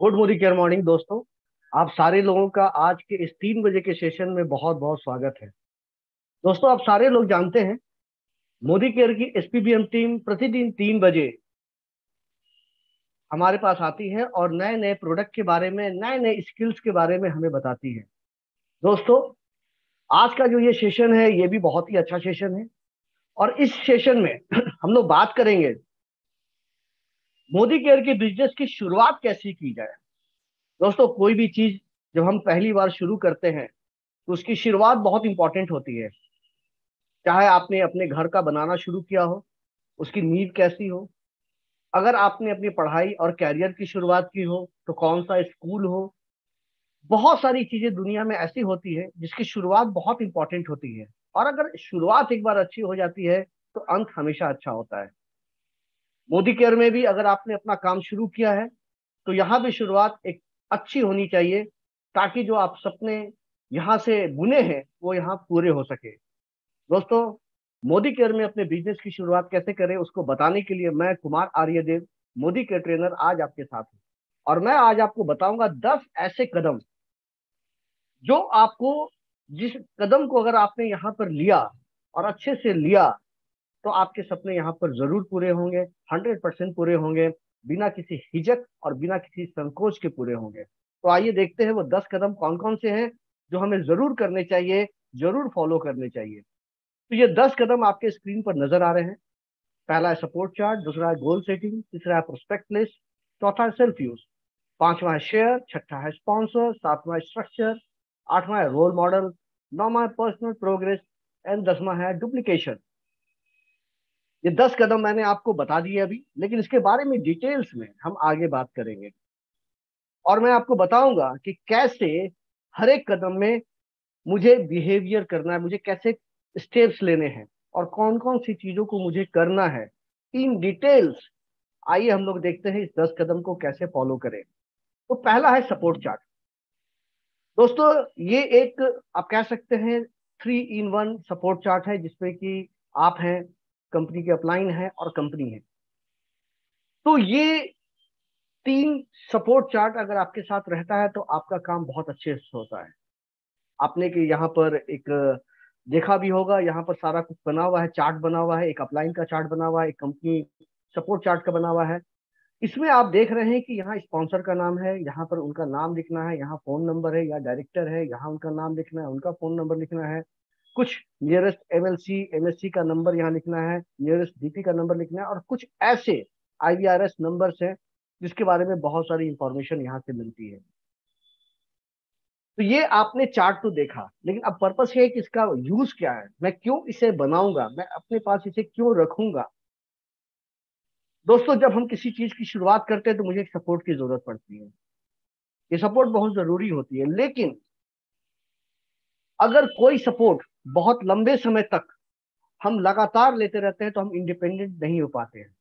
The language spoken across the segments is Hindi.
गुड मोदी केयर मॉर्निंग दोस्तों। आप सारे लोगों का आज के इस 3 बजे के सेशन में बहुत बहुत स्वागत है। दोस्तों, आप सारे लोग जानते हैं मोदी केयर की एसपीबीएम टीम प्रतिदिन 3 बजे हमारे पास आती है और नए नए प्रोडक्ट के बारे में, नए नए स्किल्स के बारे में हमें बताती है। दोस्तों, आज का जो ये सेशन है ये भी बहुत ही अच्छा सेशन है। और इस सेशन में हम लोग बात करेंगे मोदी केयर के बिजनेस की शुरुआत कैसे की जाए। दोस्तों, कोई भी चीज जब हम पहली बार शुरू करते हैं तो उसकी शुरुआत बहुत इंपॉर्टेंट होती है। चाहे आपने अपने घर का बनाना शुरू किया हो, उसकी नींव कैसी हो, अगर आपने अपनी पढ़ाई और कैरियर की शुरुआत की हो तो कौन सा स्कूल हो। बहुत सारी चीजें दुनिया में ऐसी होती है जिसकी शुरुआत बहुत इंपॉर्टेंट होती है। और अगर शुरुआत एक बार अच्छी हो जाती है तो अंत हमेशा अच्छा होता है। मोदी केयर में भी अगर आपने अपना काम शुरू किया है तो यहाँ भी शुरुआत एक अच्छी होनी चाहिए, ताकि जो आप सपने यहाँ से बुने हैं वो यहाँ पूरे हो सके। दोस्तों, मोदी केयर में अपने बिजनेस की शुरुआत कैसे करें उसको बताने के लिए मैं कुमार आर्यदेव, मोदी केयर ट्रेनर, आज आपके साथ हूँ। और मैं आज आपको बताऊंगा 10 ऐसे कदम जो आपको, जिस कदम को अगर आपने यहाँ पर लिया और अच्छे से लिया तो आपके सपने यहाँ पर जरूर पूरे होंगे, 100% पूरे होंगे, बिना किसी हिचक और बिना किसी संकोच के पूरे होंगे। तो आइए देखते हैं वो 10 कदम कौन कौन से हैं जो हमें जरूर करने चाहिए, जरूर फॉलो करने चाहिए। तो ये 10 कदम आपके स्क्रीन पर नजर आ रहे हैं। पहला है सपोर्ट चार्ट, दूसरा है गोल सेटिंग, तीसरा है प्रोस्पेक्ट लिस्ट, चौथा है सेल्फ यूज, पांचवा है शेयर, छठा है स्पॉन्सर, सातवां है स्ट्रक्चर, आठवां है रोल मॉडल, नौवां है पर्सनल प्रोग्रेस एंड 10वां है डुप्लीकेशन। ये 10 कदम मैंने आपको बता दिए अभी, लेकिन इसके बारे में डिटेल्स में हम आगे बात करेंगे। और मैं आपको बताऊंगा कि कैसे हर एक कदम में मुझे बिहेवियर करना है, मुझे कैसे स्टेप्स लेने हैं और कौन कौन सी चीजों को मुझे करना है इन डिटेल्स। आइए हम लोग देखते हैं इस 10 कदम को कैसे फॉलो करें। तो पहला है सपोर्ट चार्ट। दोस्तों, ये एक, आप कह सकते हैं, 3 in 1 सपोर्ट चार्ट है जिसमें कि आप हैं, कंपनी के अपलाइन है और कंपनी है। तो ये 3 सपोर्ट चार्ट अगर आपके साथ रहता है तो आपका काम बहुत अच्छे से होता है। आपने कि यहाँ पर एक देखा भी होगा, यहाँ पर सारा कुछ बना हुआ है, चार्ट बना हुआ है, एक अपलाइन का चार्ट बना हुआ है, एक कंपनी सपोर्ट चार्ट का बना हुआ है। इसमें आप देख रहे हैं कि यहाँ स्पॉन्सर का नाम है, यहाँ पर उनका नाम लिखना है, यहाँ फोन नंबर है, या डायरेक्टर है, यहाँ उनका नाम लिखना है, उनका फोन नंबर लिखना है। कुछ नियरेस्ट एमएलसी एमएससी का नंबर यहाँ लिखना है, नियरेस्ट डीपी का नंबर लिखना है, और कुछ ऐसे आईवीआरएस नंबर्स हैं जिसके बारे में बहुत सारी इंफॉर्मेशन यहाँ से मिलती है। तो ये आपने चार्ट तो देखा, लेकिन अब पर्पस ये है कि इसका यूज क्या है, मैं क्यों इसे बनाऊंगा, मैं अपने पास इसे क्यों रखूंगा। दोस्तों, जब हम किसी चीज की शुरुआत करते हैं तो मुझे सपोर्ट की जरूरत पड़ती है। ये सपोर्ट बहुत जरूरी होती है, लेकिन अगर कोई सपोर्ट बहुत लंबे समय तक हम लगातार लेते रहते हैं तो हम इंडिपेंडेंट नहीं हो पाते हैं।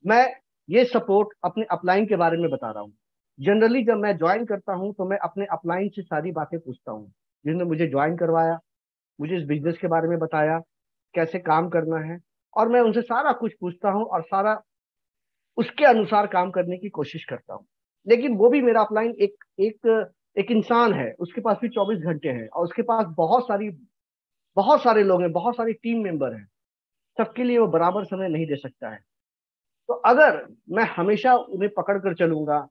मैं ये सपोर्ट अपने अपलाइन के बारे में बता रहा हूँ। जनरली जब मैं ज्वाइन करता हूँ तो मैं अपने अपलाइन से सारी बातें पूछता हूँ, जिन्होंने मुझे ज्वाइन करवाया, मुझे इस बिजनेस के बारे में बताया, कैसे काम करना है। और मैं उनसे सारा कुछ पूछता हूँ और सारा उसके अनुसार काम करने की कोशिश करता हूँ। लेकिन वो भी मेरा अपलाइन एक एक एक इंसान है, उसके पास भी 24 घंटे हैं और उसके पास बहुत सारे लोग हैं, बहुत सारी टीम मेंबर हैं। सबके लिए वो बराबर समय नहीं दे सकता है। तो अगर मैं हमेशा उन्हें पकड़ कर चलूंगा,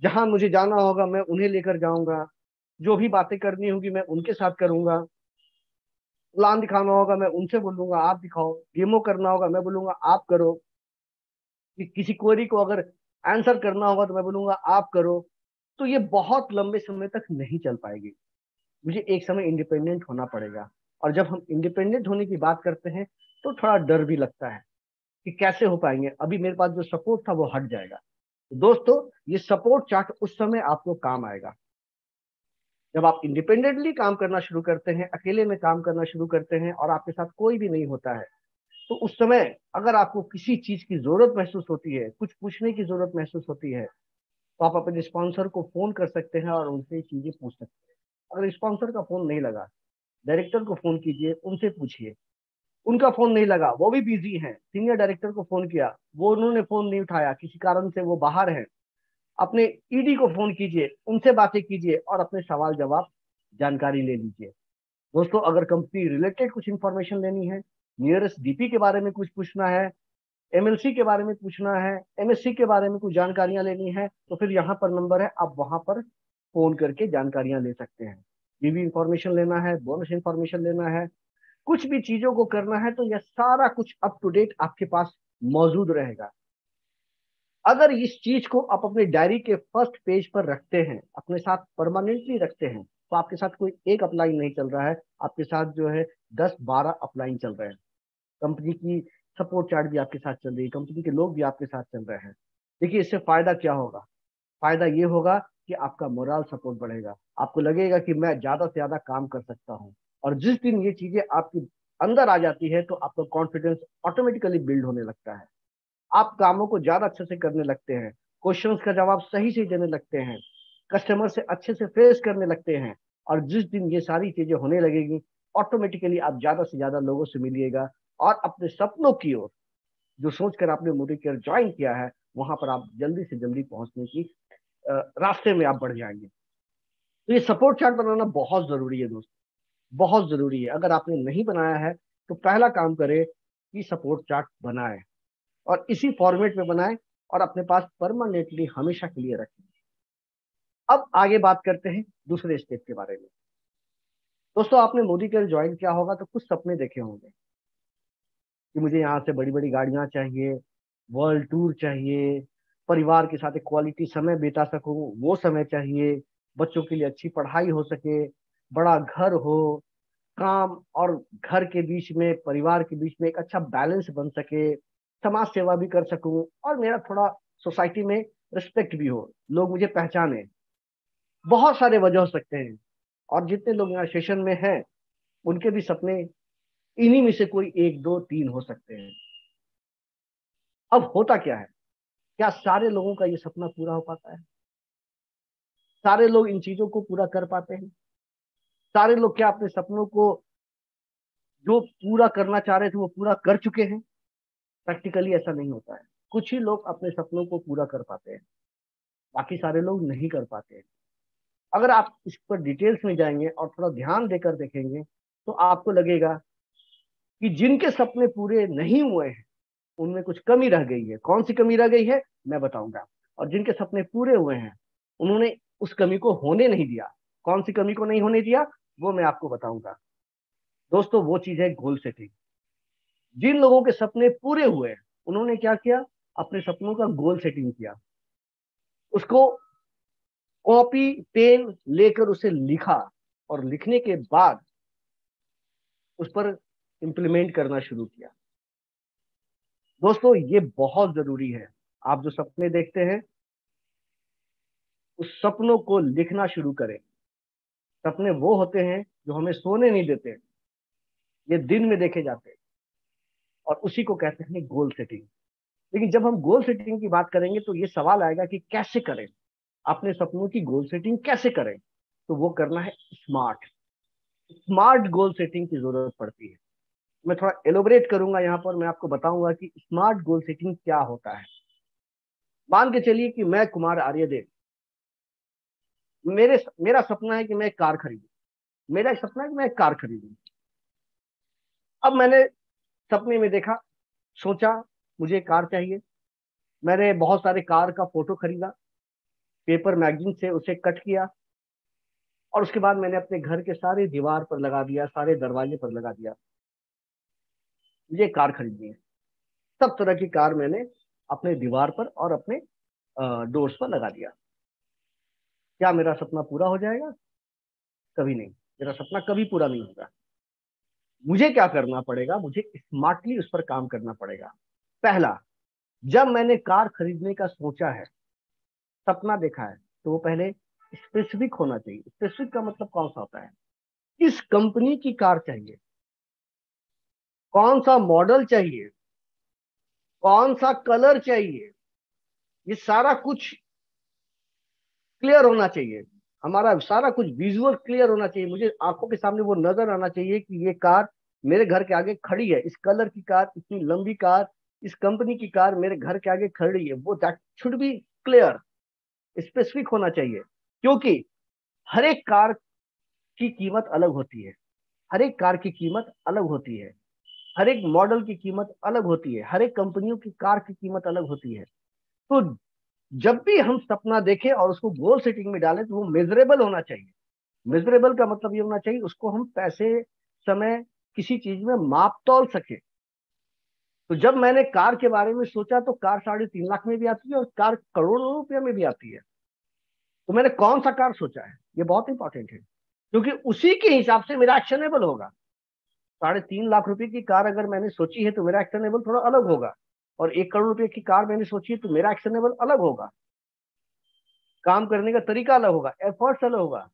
जहां मुझे जाना होगा मैं उन्हें लेकर जाऊंगा, जो भी बातें करनी होगी मैं उनके साथ करूंगा, प्लान दिखाना होगा मैं उनसे बोलूंगा आप दिखाओ, डेमो करना होगा मैं बोलूंगा आप करो, कि किसी क्वेरी को अगर आंसर करना होगा तो मैं बोलूंगा आप करो, तो ये बहुत लंबे समय तक नहीं चल पाएगी। मुझे एक समय इंडिपेंडेंट होना पड़ेगा। और जब हम इंडिपेंडेंट होने की बात करते हैं तो थोड़ा डर भी लगता है कि कैसे हो पाएंगे, अभी मेरे पास जो सपोर्ट था वो हट जाएगा। तो दोस्तों, ये सपोर्ट चार्ट उस समय आपको काम आएगा जब आप इंडिपेंडेंटली काम करना शुरू करते हैं, अकेले में काम करना शुरू करते हैं और आपके साथ कोई भी नहीं होता है। तो उस समय अगर आपको किसी चीज की जरूरत महसूस होती है, कुछ पूछने की जरूरत महसूस होती है, तो आप अपने स्पॉन्सर को फोन कर सकते हैं और उनसे चीजें पूछ सकते हैं। अगर स्पॉन्सर का फोन नहीं लगा, डायरेक्टर को फोन कीजिए, उनसे पूछिए। उनका फोन नहीं लगा, वो भी बिजी हैं, सीनियर डायरेक्टर को फोन किया, वो उन्होंने फोन नहीं उठाया, किसी कारण से वो बाहर है, अपने ईडी को फोन कीजिए, उनसे बातें कीजिए और अपने सवाल जवाब जानकारी ले लीजिए। दोस्तों, अगर कंपनी रिलेटेड कुछ इंफॉर्मेशन लेनी है, नियरेस्ट डीपी के बारे में कुछ पूछना है, एमएलसी के बारे में पूछना है, एमएससी के बारे में कुछ जानकारियां लेनी है, तो फिर यहाँ पर नंबर है, आप वहां पर फोन करके जानकारियां ले सकते हैं। बीवी इंफॉर्मेशन लेना है, बोनस इंफॉर्मेशन लेना है, कुछ भी चीजों को करना है, तो यह सारा कुछ अप टू डेट आपके पास मौजूद रहेगा। अगर इस चीज को आप अपने डायरी के फर्स्ट पेज पर रखते हैं, अपने साथ परमानेंटली रखते हैं, तो आपके साथ कोई एक अपलाइन नहीं चल रहा है, आपके साथ जो है 10-12 अपलाइन चल रहे हैं। कंपनी की सपोर्ट चार्ट भी आपके साथ चल रही है, कंपनी के लोग भी आपके साथ चल रहे हैं। देखिए, इससे फायदा क्या होगा? फायदा ये होगा कि आपका मोरल सपोर्ट बढ़ेगा, आपको लगेगा कि मैं ज्यादा से ज्यादा काम कर सकता हूँ। और जिस दिन ये चीजें आपके अंदर आ जाती है, तो आपका कॉन्फिडेंस ऑटोमेटिकली बिल्ड होने लगता है, आप कामों को ज्यादा अच्छे से करने लगते हैं, क्वेश्चंस का जवाब सही से देने लगते हैं, कस्टमर से अच्छे से फेस करने लगते हैं। और जिस दिन ये सारी चीजें होने लगेगी, ऑटोमेटिकली आप ज्यादा से ज्यादा लोगों से मिलिएगा और अपने सपनों की ओर, जो सोचकर आपने मोदी केयर ज्वाइन किया है, वहां पर आप जल्दी से जल्दी पहुंचने की रास्ते में आप बढ़ जाएंगे। तो ये सपोर्ट चार्ट बनाना बहुत जरूरी है दोस्तों, बहुत जरूरी है। अगर आपने नहीं बनाया है, तो पहला काम करें कि सपोर्ट चार्ट बनाए और इसी फॉर्मेट में बनाए और अपने पास परमानेंटली हमेशा के लिए रखें। अब आगे बात करते हैं दूसरे स्टेप के बारे में। दोस्तों, आपने मोदी केयर ज्वाइन किया होगा तो कुछ सपने देखे होंगे कि मुझे यहाँ से बड़ी बड़ी गाड़ियां चाहिए, वर्ल्ड टूर चाहिए, परिवार के साथ एक क्वालिटी समय बिता सकूं वो समय चाहिए, बच्चों के लिए अच्छी पढ़ाई हो सके, बड़ा घर हो, काम और घर के बीच में, परिवार के बीच में एक अच्छा बैलेंस बन सके, समाज सेवा भी कर सकूं और मेरा थोड़ा सोसाइटी में रिस्पेक्ट भी हो, लोग मुझे पहचाने। बहुत सारे वजह हो सकते हैं, और जितने लोग यहाँ सेशन में हैं, उनके भी सपने इन्हीं में से कोई एक दो तीन हो सकते हैं। अब होता क्या है, क्या सारे लोगों का ये सपना पूरा हो पाता है? सारे लोग इन चीजों को पूरा कर पाते हैं? सारे लोग क्या अपने सपनों को जो पूरा करना चाह रहे थे वो पूरा कर चुके हैं? प्रैक्टिकली ऐसा नहीं होता है। कुछ ही लोग अपने सपनों को पूरा कर पाते हैं, बाकी सारे लोग नहीं कर पाते हैं। अगर आप इस पर डिटेल्स में जाएंगे और थोड़ा ध्यान देकर देखेंगे, तो आपको लगेगा कि जिनके सपने पूरे नहीं हुए हैं, उनमें कुछ कमी रह गई है। कौन सी कमी रह गई है, मैं बताऊंगा। और जिनके सपने पूरे हुए हैं, उन्होंने उस कमी को होने नहीं दिया। कौन सी कमी को नहीं होने दिया, वो मैं आपको बताऊंगा। दोस्तों, वो चीज है गोल सेटिंग। जिन लोगों के सपने पूरे हुए हैं, उन्होंने क्या किया? अपने सपनों का गोल सेटिंग किया, उसको कॉपी पेन लेकर उसे लिखा, और लिखने के बाद उस पर इंप्लीमेंट करना शुरू किया। दोस्तों, ये बहुत जरूरी है। आप जो सपने देखते हैं, उस सपनों को लिखना शुरू करें। सपने वो होते हैं जो हमें सोने नहीं देते, ये दिन में देखे जाते हैं, और उसी को कहते हैं गोल सेटिंग। लेकिन जब हम गोल सेटिंग की बात करेंगे, तो ये सवाल आएगा कि कैसे करें, अपने सपनों की गोल सेटिंग कैसे करें? तो वो करना है स्मार्ट। स्मार्ट गोल सेटिंग की जरूरत पड़ती है। मैं थोड़ा एलोबरेट करूंगा यहाँ पर, मैं आपको बताऊंगा कि स्मार्ट गोल सेटिंग क्या होता है। मान के चलिए कि मैं कुमार आर्यदेव, मेरा सपना है कि मैं एक कार खरीदूं। मेरा एक सपना है कि मैं एक कार खरीदूं। अब मैंने सपने में देखा, सोचा मुझे कार चाहिए। मैंने बहुत सारे कार का फोटो खरीदा, पेपर मैगजीन से उसे कट किया, और उसके बाद मैंने अपने घर के सारे दीवार पर लगा दिया, सारे दरवाजे पर लगा दिया। मुझे कार खरीदनी है। सब तरह की कार मैंने अपने दीवार पर और अपने डोर्स पर लगा दिया। क्या मेरा सपना पूरा हो जाएगा? कभी नहीं। मेरा सपना कभी पूरा नहीं होगा। मुझे क्या करना पड़ेगा? मुझे स्मार्टली उस पर काम करना पड़ेगा। पहला, जब मैंने कार खरीदने का सोचा है, सपना देखा है, तो वो पहले स्पेसिफिक होना चाहिए। स्पेसिफिक का मतलब कौन सा होता है? किस कंपनी की कार चाहिए, कौन सा मॉडल चाहिए, कौन सा कलर चाहिए, ये सारा कुछ क्लियर होना चाहिए। हमारा सारा कुछ विजुअल क्लियर होना चाहिए। मुझे आंखों के सामने वो नजर आना चाहिए कि ये कार मेरे घर के आगे खड़ी है, इस कलर की कार, इतनी लंबी कार, इस कंपनी की कार मेरे घर के आगे खड़ी है। वो that should be clear. Specific होना चाहिए, क्योंकि हर एक कार की कीमत अलग होती है, हर एक कार की कीमत अलग होती है, हर एक मॉडल की कीमत अलग होती है, हर एक कंपनियों की कार की कीमत अलग होती है। तो जब भी हम सपना देखें और उसको गोल सेटिंग में डालें तो वो मेजरेबल होना चाहिए। मेजरेबल का मतलब ये होना चाहिए उसको हम पैसे, समय, किसी चीज में माप तौल सके। तो जब मैंने कार के बारे में सोचा तो कार 3.5 लाख में भी आती है और कार करोड़ों रुपये में भी आती है। तो मैंने कौन सा कार सोचा है, ये बहुत इंपॉर्टेंट है, क्योंकि उसी के हिसाब से मेरा एक्शनेबल होगा। 3.5 लाख रुपए की कार अगर मैंने सोची है तो मेरा एक्शनेबल थोड़ा अलग होगा, और 1 करोड़ रुपए की कार मैंने सोची है तो मेरा एक्शनेबल अलग होगा, काम करने का तरीका अलग होगा, एफर्ट्स अलग होगा।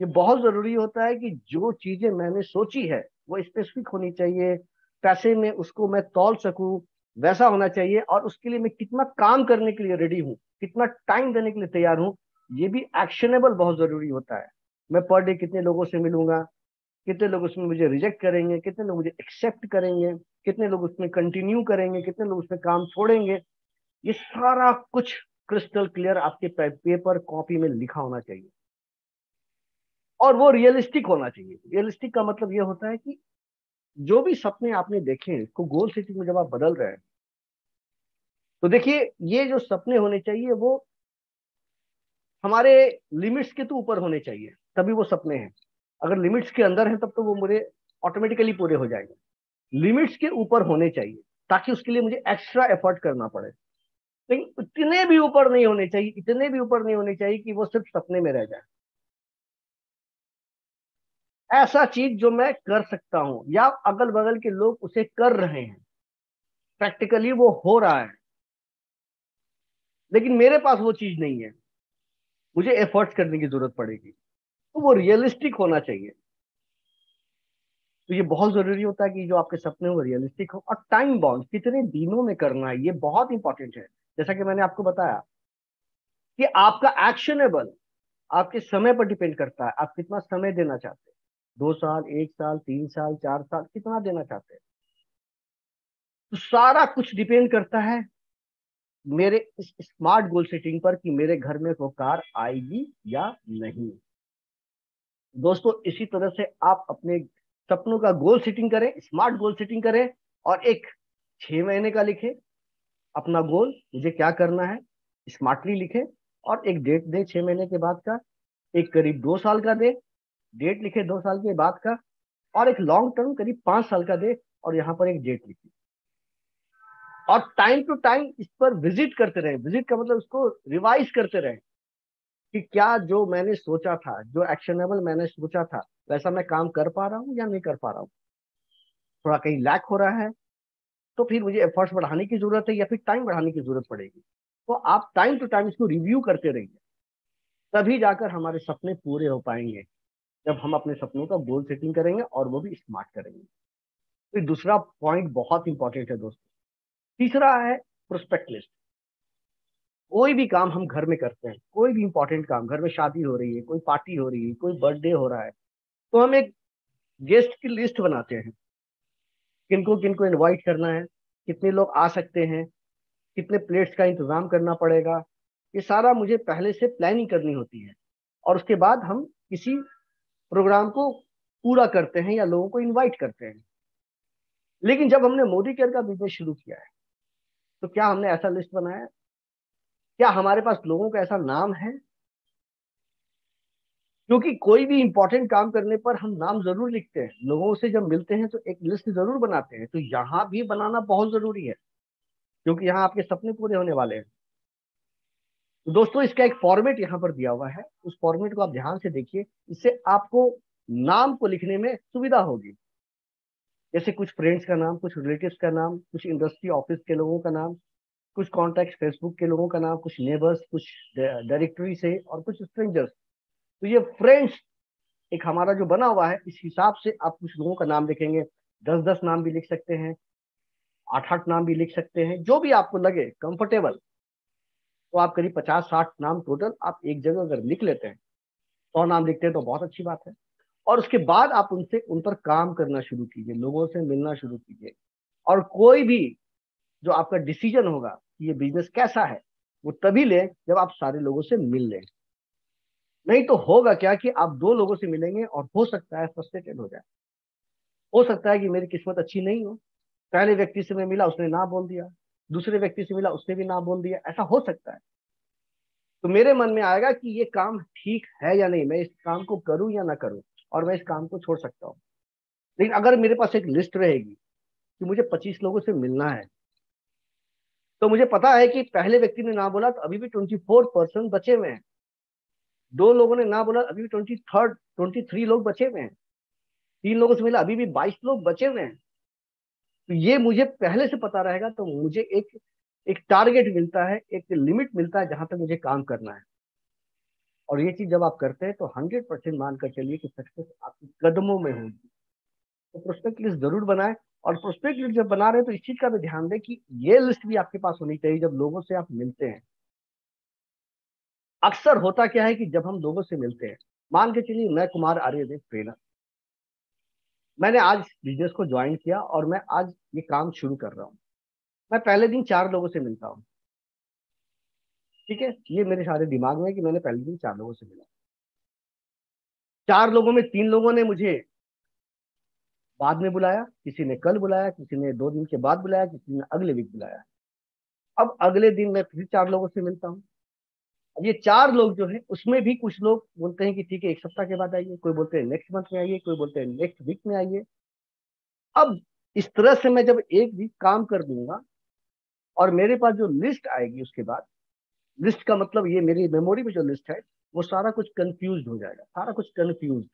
ये बहुत जरूरी होता है कि जो चीजें मैंने सोची है वो स्पेसिफिक होनी चाहिए, पैसे में उसको मैं तौल सकूं, वैसा होना चाहिए, और उसके लिए मैं कितना काम करने के लिए रेडी हूँ, कितना टाइम देने के लिए तैयार हूँ, ये भी एक्शनेबल बहुत जरूरी होता है। मैं पर डे कितने लोगों से मिलूंगा, कितने लोग उसमें मुझे रिजेक्ट करेंगे, कितने लोग मुझे एक्सेप्ट करेंगे, कितने लोग उसमें कंटिन्यू करेंगे, कितने लोग उसमें काम छोड़ेंगे, ये सारा कुछ क्रिस्टल क्लियर आपके पेपर कॉपी में लिखा होना चाहिए। और वो रियलिस्टिक होना चाहिए। रियलिस्टिक का मतलब ये होता है कि जो भी सपने आपने देखे इसको गोल सेटिंग में जब आप बदल रहे हैं तो देखिए, ये जो सपने होने चाहिए वो हमारे लिमिट्स के तो ऊपर होने चाहिए, तभी वो सपने हैं। अगर लिमिट्स के अंदर है तब तो वो मुझे ऑटोमेटिकली पूरे हो जाएंगे। लिमिट्स के ऊपर होने चाहिए ताकि उसके लिए मुझे एक्स्ट्रा एफर्ट करना पड़े, लेकिन इतने भी ऊपर नहीं होने चाहिए, इतने भी ऊपर नहीं होने चाहिए कि वो सिर्फ सपने में रह जाए। ऐसा चीज जो मैं कर सकता हूं या अगल बगल के लोग उसे कर रहे हैं, प्रैक्टिकली वो हो रहा है, लेकिन मेरे पास वो चीज नहीं है, मुझे एफर्ट्स करने की जरूरत पड़ेगी, तो वो रियलिस्टिक होना चाहिए। तो ये बहुत जरूरी होता है कि जो आपके सपने वो रियलिस्टिक हो, और टाइम बाउंड, कितने दिनों में करना है, ये बहुत इंपॉर्टेंट है। जैसा कि मैंने आपको बताया कि आपका एक्शनेबल आपके समय पर डिपेंड करता है, आप कितना समय देना चाहते हैं, 2 साल, 1 साल, 3 साल, 4 साल, कितना देना चाहते हैं। तो सारा कुछ डिपेंड करता है मेरे इस स्मार्ट गोल सेटिंग पर कि मेरे घर में वो कार आएगी या नहीं। दोस्तों, इसी तरह से आप अपने सपनों का गोल सेटिंग करें, स्मार्ट गोल सेटिंग करें, और एक 6 महीने का लिखे अपना गोल, मुझे क्या करना है, स्मार्टली लिखे, और एक डेट दे 6 महीने के बाद का, एक करीब 2 साल का दे, डेट लिखे 2 साल के बाद का, और एक लॉन्ग टर्म करीब 5 साल का दे, और यहाँ पर एक डेट लिखी। और टाइम टू टाइम इस पर विजिट करते रहे, विजिट का मतलब उसको रिवाइज करते रहे कि क्या जो मैंने सोचा था, जो एक्शनेबल मैंने सोचा था, वैसा मैं काम कर पा रहा हूँ या नहीं कर पा रहा हूँ, थोड़ा कहीं लैक हो रहा है, तो फिर मुझे एफर्ट्स बढ़ाने की जरूरत है या फिर टाइम बढ़ाने की जरूरत पड़ेगी। तो आप टाइम टू टाइम इसको रिव्यू करते रहिए, तभी जाकर हमारे सपने पूरे हो पाएंगे, जब हम अपने सपनों का गोल सेटिंग करेंगे और वो भी स्मार्ट करेंगे। फिर दूसरा पॉइंट बहुत इंपॉर्टेंट है दोस्तों, तीसरा है प्रोस्पेक्ट लिस्ट। कोई भी काम हम घर में करते हैं, कोई भी इंपॉर्टेंट काम, घर में शादी हो रही है, कोई पार्टी हो रही है, कोई बर्थडे हो रहा है, तो हम एक गेस्ट की लिस्ट बनाते हैं, किनको किनको इनवाइट करना है, कितने लोग आ सकते हैं, कितने प्लेट्स का इंतजाम करना पड़ेगा, ये सारा मुझे पहले से प्लानिंग करनी होती है। और उसके बाद हम किसी प्रोग्राम को पूरा करते हैं या लोगों को इनवाइट करते हैं। लेकिन जब हमने मोदी केयर का बिजनेस शुरू किया है तो क्या हमने ऐसा लिस्ट बनाया? क्या हमारे पास लोगों का ऐसा नाम है? क्योंकि कोई भी इंपॉर्टेंट काम करने पर हम नाम जरूर लिखते हैं, लोगों से जब मिलते हैं तो एक लिस्ट जरूर बनाते हैं, तो यहाँ भी बनाना बहुत जरूरी है, क्योंकि यहाँ आपके सपने पूरे होने वाले हैं। तो दोस्तों, इसका एक फॉर्मेट यहाँ पर दिया हुआ है, उस फॉर्मेट को आप ध्यान से देखिए, इससे आपको नाम को लिखने में सुविधा होगी। जैसे कुछ फ्रेंड्स का नाम, कुछ रिलेटिव्स का नाम, कुछ इंडस्ट्री ऑफिस के लोगों का नाम, कुछ कॉन्टैक्ट फेसबुक के लोगों का नाम, कुछ नेबर्स, कुछ डायरेक्टरी से, और कुछ स्ट्रेंजर्स। तो ये फ्रेंड्स एक हमारा जो बना हुआ है, इस हिसाब से आप कुछ लोगों का नाम लिखेंगे। 10-10 नाम भी लिख सकते हैं, 8-8 नाम भी लिख सकते हैं, जो भी आपको लगे कंफर्टेबल। तो आप करीब 50-60 नाम टोटल आप एक जगह अगर लिख लेते हैं, 100 नाम लिखते हैं तो बहुत अच्छी बात है। और उसके बाद आप उनसे उन पर काम करना शुरू कीजिए, लोगों से मिलना शुरू कीजिए, और कोई भी जो आपका डिसीजन होगा कि ये बिजनेस कैसा है, वो तभी लें जब आप सारे लोगों से मिल लें। नहीं तो होगा क्या कि आप 2 लोगों से मिलेंगे और हो सकता है फ्रस्ट्रेटेड हो जाए। हो सकता है कि मेरी किस्मत अच्छी नहीं हो, पहले व्यक्ति से मैं मिला उसने ना बोल दिया, दूसरे व्यक्ति से मिला उसने भी ना बोल दिया, ऐसा हो सकता है। तो मेरे मन में आएगा कि ये काम ठीक है या नहीं, मैं इस काम को करूं या ना करूं, और मैं इस काम को छोड़ सकता हूँ। लेकिन अगर मेरे पास एक लिस्ट रहेगी कि मुझे 25 लोगों से मिलना है, तो मुझे पता है कि पहले व्यक्ति ने ना बोला तो अभी भी 24% बचे हुए हैं, 2 लोगों ने ना बोला अभी भी 23 लोग बचे हुए हैं, 3 लोगों से मिला अभी भी 22 लोग बचे हुए हैं। तो ये मुझे पहले से पता रहेगा, तो मुझे एक एक टारगेट मिलता है, एक लिमिट मिलता है जहां तक मुझे काम करना है। और ये चीज जब आप करते हैं तो 100% मानकर चलिए कि सक्सेस आपके कदमों में होगी। तो प्रोस्पेक्ट लिस्ट जरूर बनाएं। और प्रोस्पेक्ट लिस्ट जब बना रहे हैं तो इस चीज का भी ध्यान दें कि ये लिस्ट भी आपके पास होनी चाहिए जब लोगों से आप मिलते हैं। अक्सर होता क्या है कि जब हम लोगों से मिलते हैं, मान के चलिए मैं कुमार आर्यदेव ट्रेनर, मैंने आज बिजनेस को ज्वाइन किया और मैं आज ये काम शुरू कर रहा हूँ। मैं पहले दिन 4 लोगों से मिलता हूँ, ठीक है, ये मेरे सारे दिमाग में है कि मैंने पहले दिन 4 लोगों से मिला। 4 लोगों में 3 लोगों ने मुझे बाद में बुलाया, किसी ने कल बुलाया, किसी ने 2 दिन के बाद बुलाया, किसी ने अगले वीक बुलाया। अब अगले दिन मैं फिर 4 लोगों से मिलता हूँ। अब ये 4 लोग जो है उसमें भी कुछ लोग बोलते हैं कि ठीक है 1 सप्ताह के बाद आइए, कोई बोलते हैं नेक्स्ट मंथ में आइए, कोई बोलते हैं नेक्स्ट वीक में आइए। अब इस तरह से मैं जब एक वीक काम कर दूंगा और मेरे पास जो लिस्ट आएगी उसके बाद, लिस्ट का मतलब ये मेरी मेमोरी में जो लिस्ट है वो सारा कुछ कंफ्यूज हो जाएगा, सारा कुछ कंफ्यूज।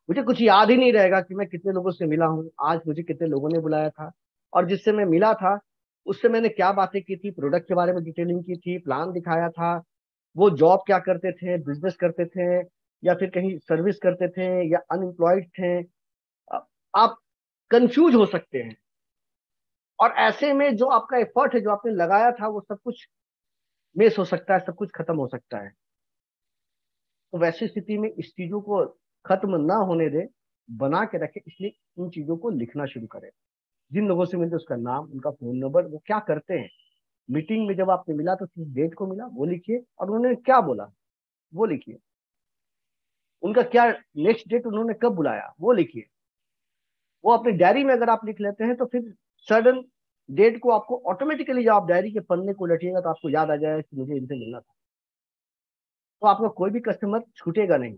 मुझे कुछ याद ही नहीं रहेगा कि मैं कितने लोगों से मिला हूँ, आज मुझे कितने लोगों ने बुलाया था, और जिससे मैं मिला था उससे मैंने क्या बातें की थी, प्रोडक्ट के बारे में डिटेलिंग की थी, प्लान दिखाया था, वो जॉब क्या करते थे, बिजनेस करते थे या फिर कहीं सर्विस करते थे या अनएम्प्लॉयड थे। अ, आप कंफ्यूज हो सकते हैं, और ऐसे में जो आपका एफर्ट है जो आपने लगाया था वो सब कुछ मिस हो सकता है, सब कुछ खत्म हो सकता है। तो वैसी स्थिति में इस चीजों को खत्म ना होने दे, बना के रखे, इसलिए इन चीजों को लिखना शुरू करें। जिन लोगों से मिलते उसका नाम, उनका फोन नंबर, वो क्या करते हैं, मीटिंग में जब आपने मिला तो किस डेट को मिला वो लिखिए, और उन्होंने क्या बोला वो लिखिए, उनका क्या नेक्स्ट डेट उन्होंने कब बुलाया वो लिखिए। वो अपनी डायरी में अगर आप लिख लेते हैं तो फिर सडन डेट को आपको ऑटोमेटिकली, जब आप डायरी के पन्ने को लटिएगा तो आपको याद आ जाएगा कि मुझे इनसे मिलना था। तो आपका कोई भी कस्टमर छूटेगा नहीं,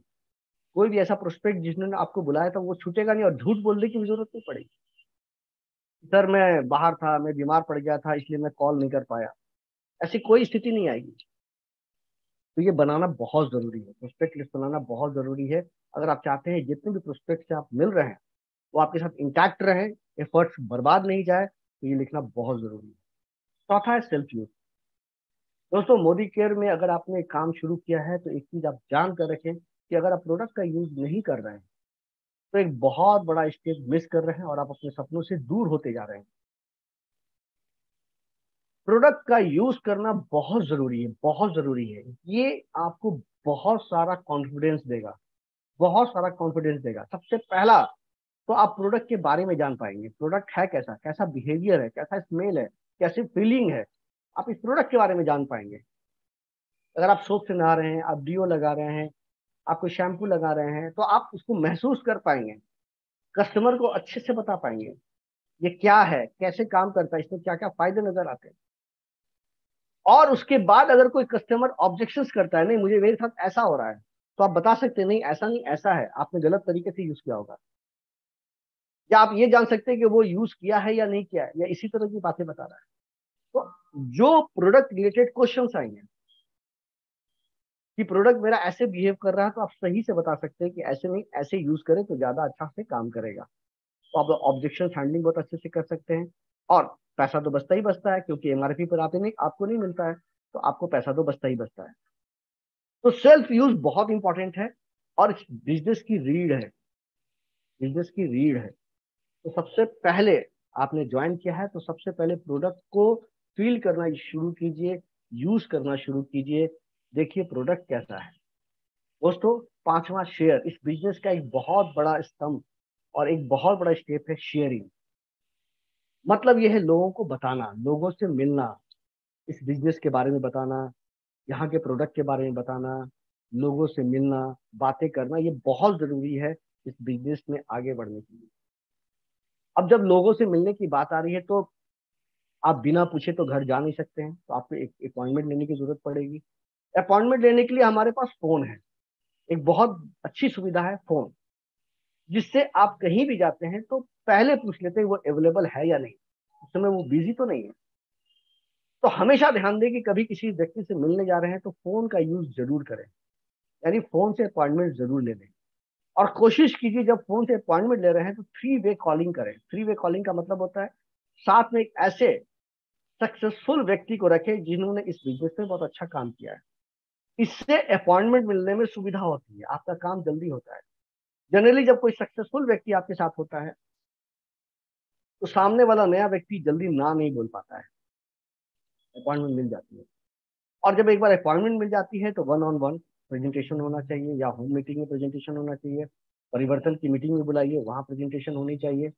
कोई भी ऐसा प्रोस्पेक्ट जिसने आपको बुलाया था वो छूटेगा नहीं, और झूठ बोलने की भी जरूरत नहीं पड़ेगी। सर मैं बाहर था, मैं बीमार पड़ गया था इसलिए मैं कॉल नहीं कर पाया, ऐसी कोई स्थिति नहीं आएगी। तो ये बनाना बहुत जरूरी है, प्रोस्पेक्ट लिस्ट बनाना बहुत जरूरी है। अगर आप चाहते हैं जितने भी प्रोस्पेक्ट से आप मिल रहे हैं वो आपके साथ इंटैक्ट रहे, एफर्ट्स बर्बाद नहीं जाए, तो ये लिखना बहुत जरूरी है। चौथा है सेल्फ यूज। दोस्तों मोदी केयर में अगर आपने काम शुरू किया है तो एक चीज आप जान कर रखें कि अगर आप प्रोडक्ट का यूज नहीं कर रहे हैं तो एक बहुत बड़ा स्टेप मिस कर रहे हैं और आप अपने सपनों से दूर होते जा रहे हैं। प्रोडक्ट का यूज करना बहुत जरूरी है, बहुत जरूरी है। ये आपको बहुत सारा कॉन्फिडेंस देगा, बहुत सारा कॉन्फिडेंस देगा। सबसे पहला तो आप प्रोडक्ट के बारे में जान पाएंगे, प्रोडक्ट है कैसा, कैसा बिहेवियर है, कैसा स्मेल है, कैसी फीलिंग है, आप इस प्रोडक्ट के बारे में जान पाएंगे। अगर आप सोप से नहा रहे हैं, आप डिओ लगा रहे हैं, आप कोई शैम्पू लगा रहे हैं, तो आप उसको महसूस कर पाएंगे, कस्टमर को अच्छे से बता पाएंगे ये क्या है, कैसे काम करता है, इसमें क्या क्या फायदे नजर आते हैं। और उसके बाद अगर कोई कस्टमर ऑब्जेक्शन करता है, नहीं मुझे मेरे साथ ऐसा हो रहा है, तो आप बता सकते हैं नहीं ऐसा नहीं ऐसा है, आपने गलत तरीके से यूज किया होगा। या आप ये जान सकते हैं कि वो यूज किया है या नहीं किया है, या इसी तरह की बातें बता रहा है। तो जो प्रोडक्ट रिलेटेड क्वेश्चन आएंगे कि प्रोडक्ट मेरा ऐसे बिहेव कर रहा है, तो आप सही से बता सकते हैं कि ऐसे नहीं ऐसे यूज करें तो ज्यादा अच्छा से काम करेगा। तो आप ऑब्जेक्शन हैंडलिंग बहुत अच्छे से कर सकते हैं। और पैसा तो बचता ही बचता है, क्योंकि एमआरपी पर आते नहीं आपको नहीं मिलता है, तो आपको पैसा तो बचता ही बचता है। तो सेल्फ यूज बहुत इंपॉर्टेंट है, और बिजनेस की रीढ़ है, बिजनेस की रीढ़ है। तो सबसे पहले आपने ज्वाइन किया है तो सबसे पहले प्रोडक्ट को फील करना शुरू कीजिए, यूज करना शुरू कीजिए, देखिए प्रोडक्ट कैसा है। दोस्तों पांचवा शेयर, इस बिजनेस का एक बहुत बड़ा स्तंभ और एक बहुत बड़ा स्टेप है शेयरिंग। मतलब यह है लोगों को बताना, लोगों से मिलना, इस बिजनेस के बारे में बताना, यहाँ के प्रोडक्ट के बारे में बताना, लोगों से मिलना, बातें करना, ये बहुत जरूरी है इस बिजनेस में आगे बढ़ने के लिए। अब जब लोगों से मिलने की बात आ रही है तो आप बिना पूछे तो घर जा नहीं सकते हैं, तो आपको एक अपॉइंटमेंट लेने की जरूरत पड़ेगी। अपॉइंटमेंट लेने के लिए हमारे पास फोन है, एक बहुत अच्छी सुविधा है फोन, जिससे आप कहीं भी जाते हैं तो पहले पूछ लेते हैं वो अवेलेबल है या नहीं, उस समय वो बिजी तो नहीं है। तो हमेशा ध्यान दें कि कभी किसी व्यक्ति से मिलने जा रहे हैं तो फोन का यूज जरूर करें, यानी फोन से अपॉइंटमेंट जरूर ले लें। और कोशिश कीजिए जब फोन से अपॉइंटमेंट ले रहे हैं तो 3 वे कॉलिंग करें। 3 वे कॉलिंग का मतलब होता है साथ में एक ऐसे सक्सेसफुल व्यक्ति को रखें जिन्होंने इस बिजनेस में बहुत अच्छा काम किया है। इससे अपॉइंटमेंट मिलने में सुविधा होती है, आपका काम जल्दी होता है। जनरली जब कोई सक्सेसफुल व्यक्ति आपके साथ होता है तो सामने वाला नया व्यक्ति जल्दी ना नहीं बोल पाता है, अपॉइंटमेंट मिल जाती है। और जब एक बार अपॉइंटमेंट मिल जाती है तो 1-on-1 प्रेजेंटेशन होना चाहिए, या होम मीटिंग में प्रेजेंटेशन होना चाहिए, परिवर्तन की मीटिंग में बुलाइए, वहां प्रेजेंटेशन होनी चाहिए।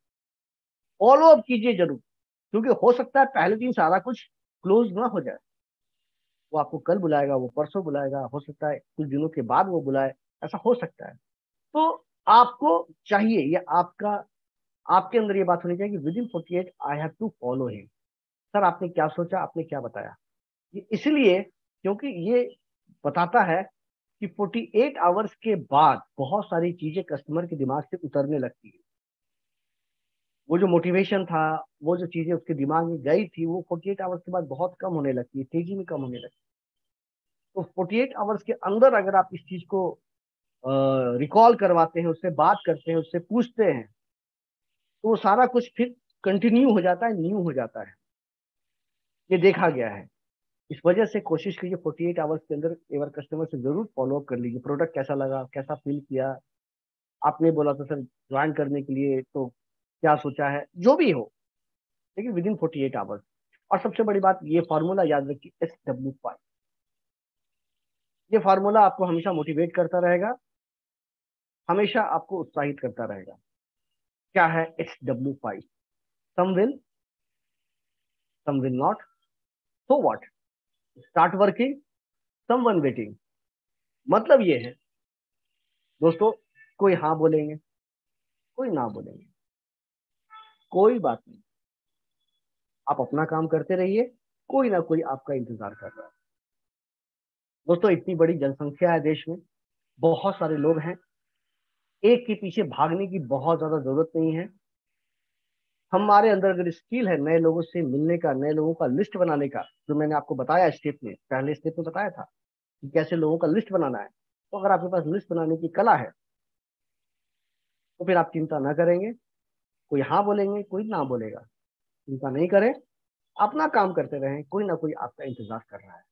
फॉलो अप कीजिए जरूर, क्योंकि हो सकता है पहले दिन सारा कुछ क्लोज ना हो जाए। वो आपको कल बुलाएगा, वो परसों बुलाएगा, हो सकता है कुछ दिनों के बाद वो बुलाए, ऐसा हो सकता है। तो आपको चाहिए, ये आपका, आपके अंदर ये बात होनी चाहिए कि within 48 I have to follow him. Sir आपने क्या सोचा, आपने क्या बताया, ये इसलिए क्योंकि ये बताता है कि 48 आवर्स के बाद बहुत सारी चीजें कस्टमर के दिमाग से उतरने लगती है। वो जो मोटिवेशन था, वो जो चीजें उसके दिमाग में गई थी, वो 48 आवर्स के बाद बहुत कम होने लगती है, तेजी में कम होने लगती है। तो 48 आवर्स के अंदर अगर आप इस चीज को रिकॉल करवाते हैं, उससे बात करते हैं, उससे पूछते हैं, तो वो सारा कुछ फिर कंटिन्यू हो जाता है, न्यू हो जाता है। ये देखा गया है। इस वजह से कोशिश कीजिए 48 आवर्स के अंदर एक बार कस्टमर से जरूर फॉलो अप कर लीजिए, प्रोडक्ट कैसा लगा, कैसा फील किया, आपने बोला था सर ज्वाइन करने के लिए, तो क्या सोचा है, जो भी हो, लेकिन विद इन 48 आवर्स। और सबसे बड़ी बात, ये फॉर्मूला याद रखिए, SW5। ये फार्मूला आपको हमेशा मोटिवेट करता रहेगा, हमेशा आपको उत्साहित करता रहेगा। क्या है SW5? Some will, some will not, so what, start working, someone waiting. मतलब ये है दोस्तों, कोई हाँ बोलेंगे, कोई ना बोलेंगे, कोई बात नहीं, आप अपना काम करते रहिए, कोई ना कोई आपका इंतजार कर रहा है। दोस्तों इतनी बड़ी जनसंख्या है देश में, बहुत सारे लोग हैं, एक के पीछे भागने की बहुत ज्यादा जरूरत नहीं है। हमारे अंदर अगर स्किल है नए लोगों से मिलने का, नए लोगों का लिस्ट बनाने का, जो मैंने आपको बताया स्टेप में, पहले स्टेप में बताया था कि कैसे लोगों का लिस्ट बनाना है, तो अगर आपके पास लिस्ट बनाने की कला है तो फिर आप चिंता ना करेंगे, कोई हाँ बोलेंगे, कोई ना बोलेगा, चिंता नहीं करें, अपना काम करते रहें, कोई ना कोई आपका इंतजार कर रहा है।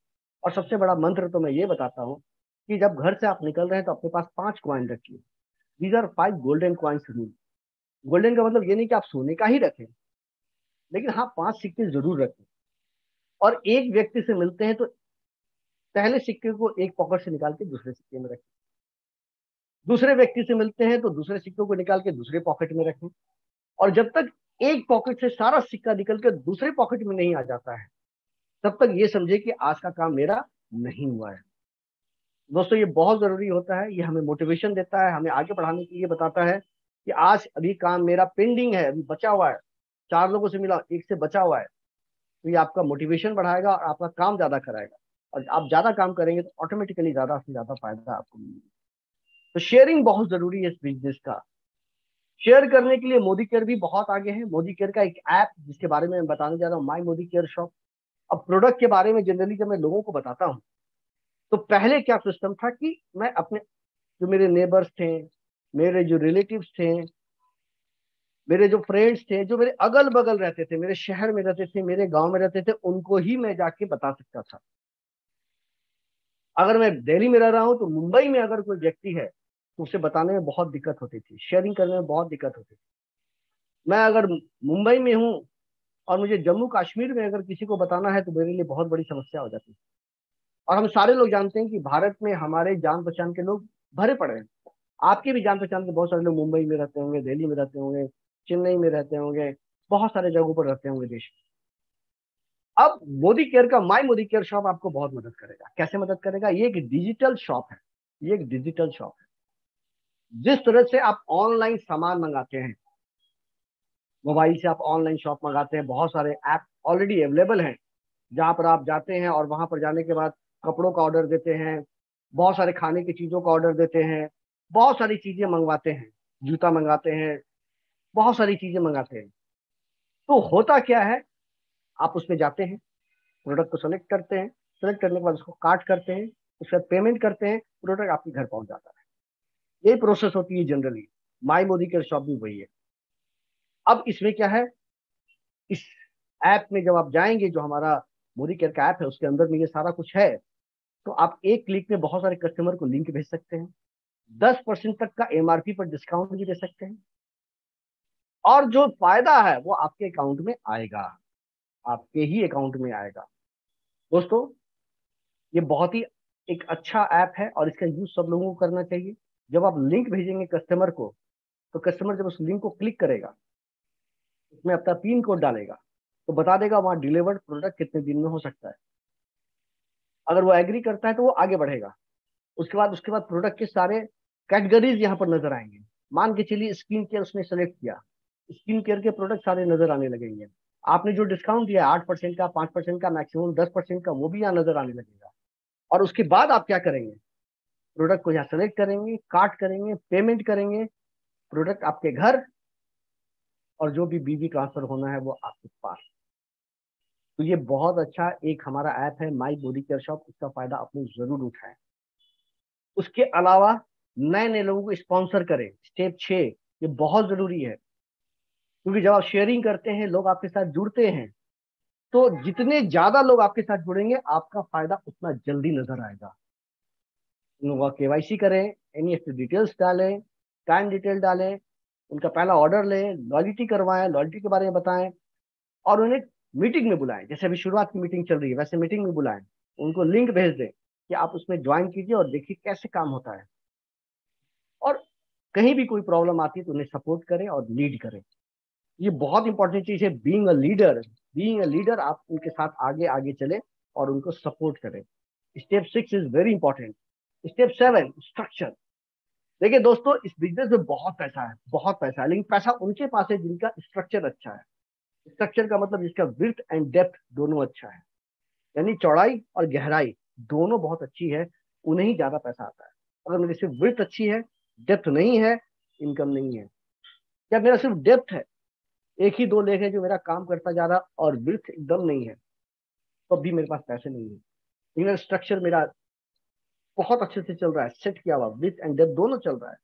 और सबसे बड़ा मंत्र तो मैं ये बताता हूँ कि जब घर से आप निकल रहे हैं तो अपने पास 5 कॉइन रखिए। These are 5 golden coins rule. Golden का मतलब ये नहीं कि आप सोने का ही रखें, लेकिन हाँ 5 सिक्के जरूर रखें। और एक व्यक्ति से मिलते हैं तो पहले सिक्के को एक पॉकेट से निकाल के दूसरे सिक्के में रखें, दूसरे व्यक्ति से मिलते हैं तो दूसरे सिक्के को निकाल के दूसरे पॉकेट में रखें। और जब तक एक पॉकेट से सारा सिक्का निकल के दूसरे पॉकेट में नहीं आ जाता है, तब तक ये समझे कि आज का काम मेरा नहीं हुआ है। दोस्तों ये बहुत जरूरी होता है, ये हमें मोटिवेशन देता है, हमें आगे बढ़ाने के लिए बताता है कि आज अभी काम मेरा पेंडिंग है, अभी बचा हुआ है, 4 लोगों से मिला, एक से बचा हुआ है। तो ये आपका मोटिवेशन बढ़ाएगा और आपका काम ज्यादा कराएगा, और आप ज्यादा काम करेंगे तो ऑटोमेटिकली ज्यादा से ज्यादा फायदा आपको मिलेगा। तो शेयरिंग बहुत जरूरी है इस बिजनेस का। शेयर करने के लिए मोदी केयर भी बहुत आगे है। मोदी केयर का एक ऐप जिसके बारे में मैं बताने जा रहा हूँ, माई मोदी केयर शॉप। अब प्रोडक्ट के बारे में जनरली जब मैं लोगों को बताता हूँ तो पहले क्या सिस्टम था कि मैं अपने जो मेरे नेबर्स थे, मेरे जो रिलेटिव्स थे, मेरे जो फ्रेंड्स थे, जो मेरे अगल बगल रहते थे, मेरे शहर में रहते थे, मेरे गांव में रहते थे, उनको ही मैं जाके बता सकता था। अगर मैं दिल्ली में रह रहा हूँ तो मुंबई में अगर कोई व्यक्ति है तो उसे बताने में बहुत दिक्कत होती थी, शेयरिंग करने में बहुत दिक्कत होती थी। मैं अगर मुंबई में हूँ और मुझे जम्मू कश्मीर में अगर किसी को बताना है तो मेरे लिए बहुत बड़ी समस्या हो जाती है। और हम सारे लोग जानते हैं कि भारत में हमारे जान पहचान के लोग भरे पड़े हैं। आपके भी जान पहचान के बहुत सारे लोग मुंबई में रहते होंगे, दिल्ली में रहते होंगे, चेन्नई में रहते होंगे, बहुत सारे जगहों पर रहते होंगे देश में। अब मोदी केयर का माई मोदी केयर शॉप आपको बहुत मदद करेगा। कैसे मदद करेगा? ये एक डिजिटल शॉप है। ये एक डिजिटल शॉप है। जिस तरह से आप ऑनलाइन सामान मंगाते हैं, मोबाइल से आप ऑनलाइन शॉप मंगाते हैं, बहुत सारे ऐप ऑलरेडी अवेलेबल हैं जहां पर आप जाते हैं और वहां पर जाने के बाद कपड़ों का ऑर्डर देते हैं, बहुत सारे खाने की चीजों का ऑर्डर देते हैं, बहुत सारी चीजें मंगवाते हैं, जूता मंगाते हैं, बहुत सारी चीजें मंगाते हैं। तो होता क्या है, आप उसमें जाते हैं, प्रोडक्ट को सेलेक्ट करते हैं, सेलेक्ट करने के बाद उसको कार्ट करते हैं, उसके बाद पेमेंट करते हैं, प्रोडक्ट आपके घर पहुंच जाता है। यही प्रोसेस होती है जनरली। माई मोदी केयर शॉप भी वही है। अब इसमें क्या है, इस ऐप में जब आप जाएंगे, जो हमारा मोदी केयर का ऐप है उसके अंदर में ये सारा कुछ है, तो आप एक क्लिक में बहुत सारे कस्टमर को लिंक भेज सकते हैं, 10% तक का एमआरपी पर डिस्काउंट भी दे सकते हैं, और जो फायदा है वो आपके अकाउंट में आएगा, आपके ही अकाउंट में आएगा। दोस्तों, ये बहुत ही एक अच्छा ऐप है और इसका यूज सब लोगों को करना चाहिए। जब आप लिंक भेजेंगे कस्टमर को, तो कस्टमर जब उस लिंक को क्लिक करेगा, उसमें अपना पिन कोड डालेगा, तो बता देगा वहां डिलीवर्ड प्रोडक्ट कितने दिन में हो सकता है। अगर वो एग्री करता है तो वो आगे बढ़ेगा। उसके बाद प्रोडक्ट के सारे कैटेगरीज यहाँ पर नजर आएंगे। मान के चलिए स्किन केयर उसने सेलेक्ट किया, स्किन केयर के प्रोडक्ट सारे नजर आने लगेंगे। आपने जो डिस्काउंट दिया 8% का, 5% का, मैक्सिमम 10% का, वो भी यहाँ नजर आने लगेगा। और उसके बाद आप क्या करेंगे, प्रोडक्ट को यहाँ सेलेक्ट करेंगे, कार्ट करेंगे, पेमेंट करेंगे, प्रोडक्ट आपके घर, और जो भी बीबी ट्रांसफर होना है वो आपके पास। तो ये बहुत अच्छा एक हमारा ऐप है माई मोदी केयर शॉप, इसका फायदा अपने जरूर उठाएं। उसके अलावा नए नए लोगों को स्पॉन्सर करें, स्टेप 6, ये बहुत जरूरी है। क्योंकि जब आप शेयरिंग करते हैं, लोग आपके साथ जुड़ते हैं, तो जितने ज्यादा लोग आपके साथ जुड़ेंगे, आपका फायदा उतना जल्दी नजर आएगा। उन लोगों का केवाईसी करें, एनईएफटी डिटेल्स डालें, टाइम डिटेल डालें, उनका पहला ऑर्डर लें, लॉयल्टी करवाएं, लॉयल्टी के बारे में बताएं, और उन्हें मीटिंग में बुलाएं। जैसे अभी शुरुआत की मीटिंग चल रही है, वैसे मीटिंग में बुलाएं, उनको लिंक भेज दें कि आप उसमें ज्वाइन कीजिए और देखिए कैसे काम होता है। और कहीं भी कोई प्रॉब्लम आती है तो उन्हें सपोर्ट करें और लीड करें। ये बहुत इंपॉर्टेंट चीज है, being a leader. Being a leader, आप उनके साथ आगे आगे चले और उनको सपोर्ट करें। Step 6 is very important. Step 7, structure. देखिए दोस्तों, इस बिजनेस में बहुत पैसा है, बहुत पैसा है, लेकिन पैसा उनके पास है जिनका स्ट्रक्चर अच्छा है। स्ट्रक्चर का मतलब जिसका विड्थ एंड डेप्थ दोनों अच्छा है, यानी चौड़ाई और गहराई दोनों बहुत अच्छी है, उन्हें ही ज्यादा पैसा आता है। अगर मेरी सिर्फ विड्थ अच्छी है, डेप्थ नहीं है, इनकम नहीं है। या मेरा सिर्फ डेप्थ है, एक ही दो लेग है जो मेरा काम करता जा रहा, और विड्थ एकदम नहीं है, तो भी मेरे पास पैसे नहीं है। लेकिन स्ट्रक्चर मेरा बहुत अच्छे से चल रहा है, सेट किया हुआ, विड्थ एंड डेप्थ दोनों चल रहा है,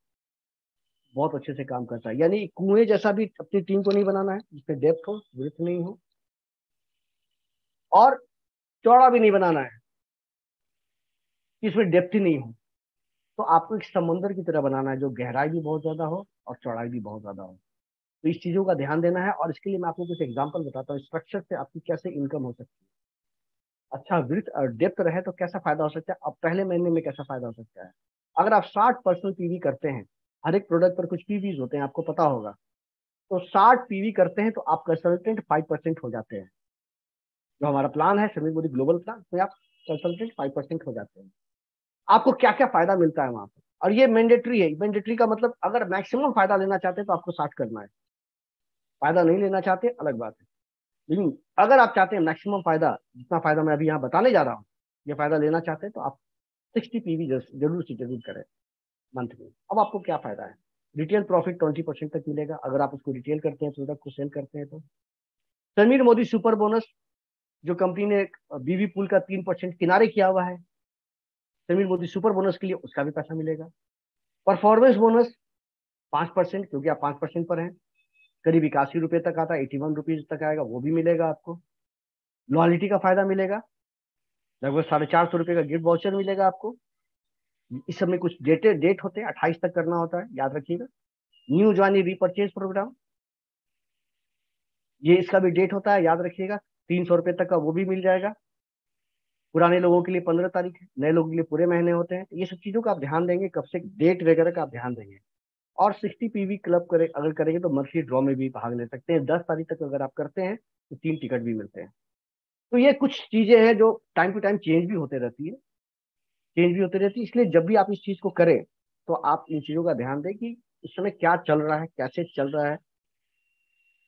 बहुत अच्छे से काम करता है। यानी कुएं जैसा भी अपनी टीम को नहीं बनाना है, जिसमें डेप्थ हो, विड्थ नहीं हो, और चौड़ा भी नहीं बनाना है कि इसमें डेप्थ ही नहीं हो। तो आपको एक समंदर की तरह बनाना है, जो गहराई भी बहुत ज्यादा हो और चौड़ाई भी बहुत ज्यादा हो। तो इस चीजों का ध्यान देना है, और इसके लिए मैं आपको कुछ एग्जांपल बताता हूँ, स्ट्रक्चर से आपकी कैसे इनकम हो सकती है। अच्छा विड्थ और डेप्थ रहे तो कैसा फायदा हो सकता है, अब पहले महीने में कैसा फायदा हो सकता है। अगर आप 60% पीवी करते हैं, हर एक प्रोडक्ट पर कुछ पीवीज होते हैं, आपको पता होगा, तो 60 पीवी करते हैं तो आप कंसल्टेंट 5% हो जाते हैं। जो हमारा प्लान है समीर मोदी ग्लोबल प्लान, उसमें आप कंसल्टेंट 5% हो जाते हैं। आपको क्या क्या फायदा मिलता है वहां पर, और ये मैंडेटरी है। मैंडेटरी का मतलब अगर मैक्सिमम फायदा लेना चाहते हैं तो आपको 60 करना है, फायदा नहीं लेना चाहते अलग बात है। लेकिन अगर आप चाहते हैं मैक्सिमम फायदा, जितना फायदा मैं अभी यहाँ बताने जा रहा हूँ, ये फायदा लेना चाहते हैं, तो आप 60 पीवी जरूर से जरूर करें मंथ में। अब आपको क्या फायदा है, रिटेल प्रॉफिट 20% तक मिलेगा अगर आप उसको रिटेल करते हैं, प्रोडक्ट को सेल करते हैं तो। समीर मोदी सुपर बोनस, जो कंपनी ने बीवी पूल का 3% किनारे किया हुआ है, समीर मोदी सुपर बोनस के लिए उसका भी पैसा मिलेगा। परफॉर्मेंस बोनस 5%, क्योंकि आप 5% पर हैं, करीब 81 रुपये तक आता है, 81 रुपीज तक आएगा, वो भी मिलेगा आपको। लॉयल्टी का फायदा मिलेगा, लगभग 450 रुपये का गिफ्ट वाउचर मिलेगा आपको। इस सब में कुछ डेट होते हैं, 28 तक करना होता है, याद रखिएगा। न्यू ज्वाइनी रीपर्चेज प्रोग्राम, ये इसका भी डेट होता है, याद रखिएगा। 300 रुपये तक का वो भी मिल जाएगा। पुराने लोगों के लिए 15 तारीख है, नए लोगों के लिए पूरे महीने होते हैं। तो ये सब चीजों का आप ध्यान देंगे, कब से डेट वगैरह का आप ध्यान देंगे। और 60 पीवी क्लब करे अगर करेंगे तो मंथली ड्रॉ में भी भाग ले सकते हैं। 10 तारीख तक अगर आप करते हैं तो 3 टिकट भी मिलते हैं। तो ये कुछ चीजें हैं जो टाइम टू टाइम चेंज भी होते रहती है, इसलिए जब भी आप इस चीज को करें तो आप इन चीजों का ध्यान दें कि इस समय क्या चल रहा है, कैसे चल रहा है।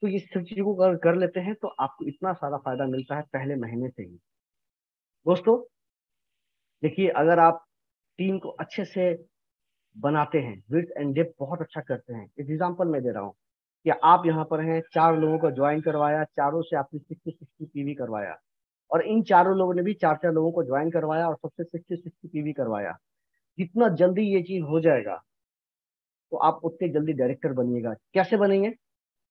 तो इस सब चीजों को अगर कर लेते हैं तो आपको इतना सारा फायदा मिलता है पहले महीने से ही। दोस्तों देखिए, अगर आप टीम को अच्छे से बनाते हैं, विड्थ एंड डेप्थ बहुत अच्छा करते हैं। एक एग्जांपल मैं दे रहा हूँ कि आप यहाँ पर हैं, 4 लोगों को ज्वाइन करवाया, चारों से आपने 60-60 पीवी करवाया, और इन चारों लोगों ने भी 4-4 लोगों को ज्वाइन करवाया और सबसे 60-60 पीवी करवाया। जितना जल्दी ये चीज हो जाएगा तो आप उतने जल्दी डायरेक्टर बनिएगा। कैसे बनेंगे?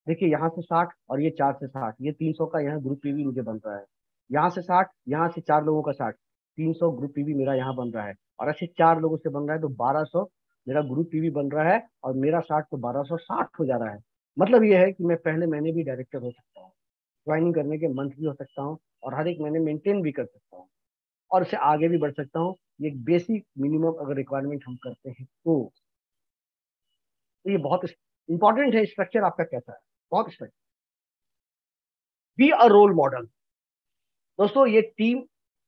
देखिए, यहाँ से 60 और ये 4 से 60, ये 300 का यहाँ ग्रुप पीवी मुझे बन रहा है। यहाँ से 60, यहाँ से 4 लोगों का 60, 300 ग्रुप पीवी मेरा यहाँ बन रहा है। और ऐसे 4 लोगों से बन रहा है तो 1200 मेरा ग्रुप पीवी बन रहा है, और मेरा 60 तो 1260 हो जा रहा है। मतलब ये है कि मैं पहले महीने भी डायरेक्टर हो सकता हूँ, ज्वाइनिंग करने के मंथ भी हो सकता हूँ, और हर एक महीने मेंटेन भी कर सकता हूँ, और उससे आगे भी बढ़ सकता हूँ। ये एक बेसिक मिनिमम अगर रिक्वायरमेंट हम करते हैं तो ये बहुत इंपॉर्टेंट है। स्ट्रक्चर आपका कैसा है? बहुत structure. Be a role model. दोस्तों ये टीम,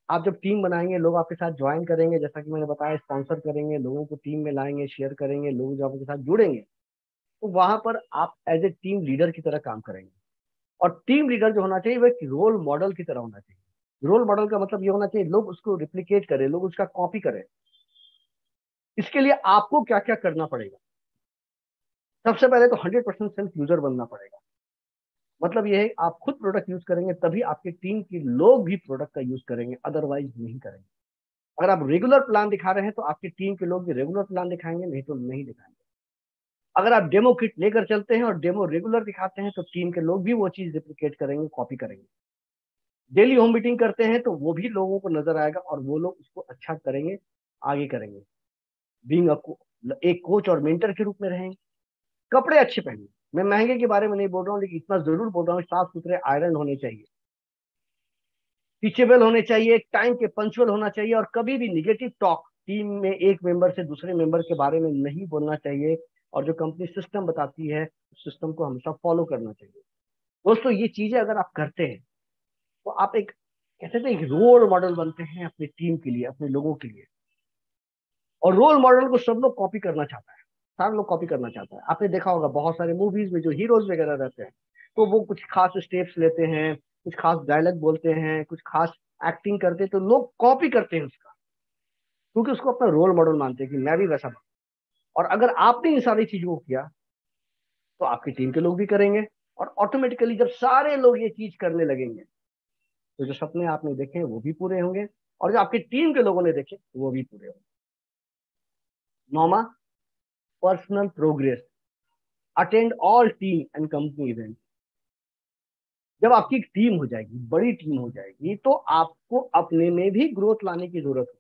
आप जब टीम बनाएंगे, लोग आपके साथ ज्वाइन करेंगे, जैसा कि मैंने बताया, स्पॉन्सर करेंगे, लोगों को टीम में लाएंगे, शेयर करेंगे, लोग जो आपके साथ जुड़ेंगे, तो वहां पर आप एज ए टीम लीडर की तरह काम करेंगे। और टीम लीडर जो होना चाहिए वह एक रोल मॉडल की तरह होना चाहिए। रोल मॉडल का मतलब ये होना चाहिए लोग उसको रिप्लिकेट करें, लोग उसका कॉपी करें। इसके लिए आपको क्या क्या करना पड़ेगा? सबसे पहले तो 100% सेल्फ यूजर बनना पड़ेगा। मतलब ये है कि आप खुद प्रोडक्ट यूज करेंगे तभी आपके टीम के लोग भी प्रोडक्ट का यूज करेंगे, अदरवाइज नहीं करेंगे। अगर आप रेगुलर प्लान दिखा रहे हैं तो आपकी टीम के लोग भी रेगुलर प्लान दिखाएंगे, नहीं तो नहीं दिखाएंगे। अगर आप डेमो किट लेकर चलते हैं और डेमो रेगुलर दिखाते हैं तो टीम के लोग भी वो चीज रिप्लिकेट करेंगे, कॉपी करेंगे। डेली होम मीटिंग करते हैं तो वो भी लोगों को नजर आएगा और वो लोग उसको अच्छा करेंगे, आगे करेंगे। बीइंग एक कोच और मेंटर के रूप में रहेंगे। कपड़े अच्छे पहनिए। मैं महंगे के बारे में नहीं बोल रहा हूँ, लेकिन इतना जरूर बोल रहा हूँ, साफ सुथरे आयरन होने चाहिए, टीचेबल होने चाहिए, टाइम के पंचुअल होना चाहिए, और कभी भी निगेटिव टॉक टीम में एक मेंबर से दूसरे मेंबर के बारे में नहीं बोलना चाहिए। और जो कंपनी सिस्टम बताती है उस सिस्टम को हमेशा फॉलो करना चाहिए। दोस्तों ये चीजें अगर आप करते हैं तो आप एक, कहते हैं, एक रोल मॉडल बनते हैं अपनी टीम के लिए, अपने लोगों के लिए। और रोल मॉडल को सब लोग कॉपी करना चाहता है, सारे लोग कॉपी करना चाहता है। आपने देखा होगा बहुत सारे मूवीज में जो हीरोज वगैरह रहते हैं, तो वो कुछ खास स्टेप्स लेते हैं, कुछ खास डायलॉग बोलते हैं, कुछ खास एक्टिंग करते हैं, तो लोग कॉपी करते हैं उसका, क्योंकि उसको अपना रोल मॉडल मानते हैं कि मैं भी वैसा बनूं। और अगर आपने इन सारी चीजों को किया तो आपकी टीम के लोग भी करेंगे, और ऑटोमेटिकली जब सारे लोग ये चीज करने लगेंगे तो जो सपने आपने देखे हैं वो भी पूरे होंगे, और जो आपकी टीम के लोगों ने देखे वो भी पूरे होंगे। नौमा, personal progress. Attend all team and company event. जब आपकी एक टीम हो जाएगी, बड़ी टीम हो जाएगी, तो आपको अपने में भी ग्रोथ लाने की जरूरत है।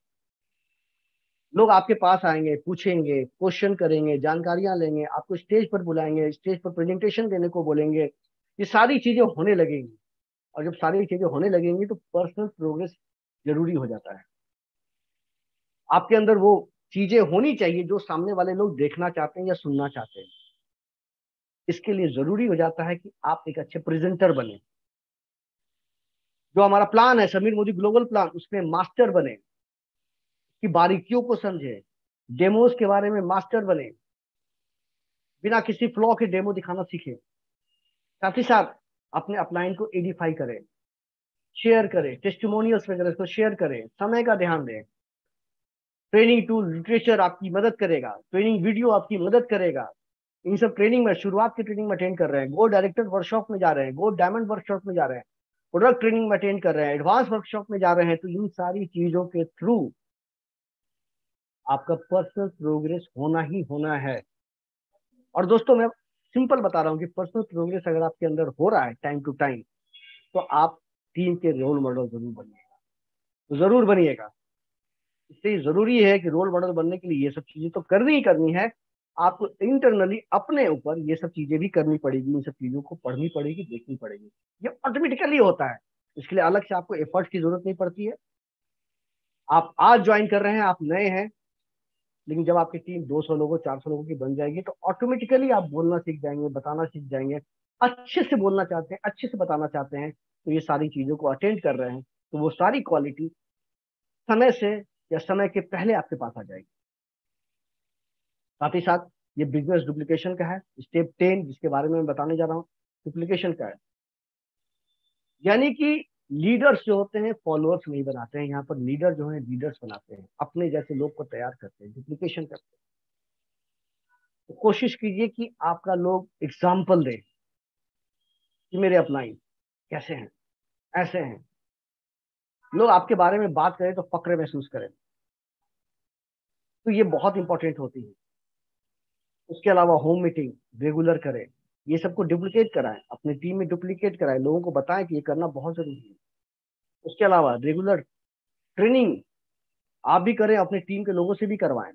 लोग आपके पास आएंगे, पूछेंगे, क्वेश्चन करेंगे, जानकारियां लेंगे, आपको स्टेज पर बुलाएंगे, स्टेज पर प्रेजेंटेशन देने को बोलेंगे। ये सारी चीजें होने लगेंगी, और जब सारी चीजें होने लगेंगी तो पर्सनल प्रोग्रेस जरूरी हो जाता है। आपके अंदर वो चीजें होनी चाहिए जो सामने वाले लोग देखना चाहते हैं या सुनना चाहते हैं। इसके लिए जरूरी हो जाता है कि आप एक अच्छे प्रेजेंटर बने। जो हमारा प्लान है समीर मोदी ग्लोबल प्लान, उसमें मास्टर बने, कि बारीकियों को समझे, डेमोज के बारे में मास्टर बने, बिना किसी फ्लॉ के डेमो दिखाना सीखे। साथ ही साथ अपने अपलाइन को एडिफाई करें, शेयर करें, टेस्टिमोनियल्स वगैरह को शेयर करें, समय का ध्यान दें। ट्रेनिंग टूल लिटरेचर आपकी मदद करेगा, ट्रेनिंग वीडियो आपकी मदद करेगा। इन सब ट्रेनिंग में, शुरुआत की ट्रेनिंग में अटेंड कर रहे हैं, गोल्ड डायरेक्टर वर्कशॉप में जा रहे हैं, गोल्ड डायमंड वर्कशॉप में जा रहे हैं, प्रोडक्ट ट्रेनिंग में अटेंड कर रहे हैं, एडवांस वर्कशॉप में जा रहे हैं, तो इन सारी चीजों के थ्रू आपका पर्सनल प्रोग्रेस होना ही होना है। और दोस्तों मैं सिंपल बता रहा हूँ कि पर्सनल प्रोग्रेस अगर आपके अंदर हो रहा है टाइम टू टाइम, तो आप टीम के रोल मॉडल जरूर बनिएगा, तो जरूर बनिएगा। इसलिए जरूरी है कि रोल मॉडल बनने के लिए ये सब चीजें तो करनी ही करनी है। आपको इंटरनली अपने ऊपर ये सब चीजें भी करनी पड़ेगी, इन सब चीजों को पढ़नी पड़ेगी, देखनी पड़ेगी। ये ऑटोमेटिकली होता है, इसके लिए अलग से आपको एफर्ट की जरूरत नहीं पड़ती है। आप आज ज्वाइन कर रहे हैं, आप नए हैं, लेकिन जब आपकी टीम 200 लोगों, 400 लोगों की बन जाएगी तो ऑटोमेटिकली आप बोलना सीख जाएंगे, बताना सीख जाएंगे। अच्छे से बोलना चाहते हैं, अच्छे से बताना चाहते हैं, तो ये सारी चीजों को अटेंड कर रहे हैं, तो वो सारी क्वालिटी समय से या समय के पहले आपके पास आ जाएगी। साथ ही साथ ये बिजनेस डुप्लीकेशन का है, स्टेप 10 जिसके बारे में मैं बताने जा रहा हूँ, डुप्लीकेशन का है। यानी कि लीडर्स जो होते हैं फॉलोअर्स नहीं बनाते हैं, यहाँ पर लीडर जो है लीडर्स बनाते हैं, अपने जैसे लोग को तैयार करते हैं, डुप्लीकेशन करते हैं। तो कोशिश कीजिए कि आपका लोग एग्जाम्पल दे कि मेरे अपनाई कैसे हैं, ऐसे हैं, लोग आपके बारे में बात करें तो फक्र महसूस करें। तो ये बहुत इंपॉर्टेंट होती है। उसके अलावा होम मीटिंग रेगुलर करें, ये सबको डुप्लीकेट कराएं, अपनी टीम में डुप्लीकेट कराएं, लोगों को बताएं कि ये करना बहुत जरूरी है। उसके अलावा रेगुलर ट्रेनिंग आप भी करें, अपने टीम के लोगों से भी करवाएं,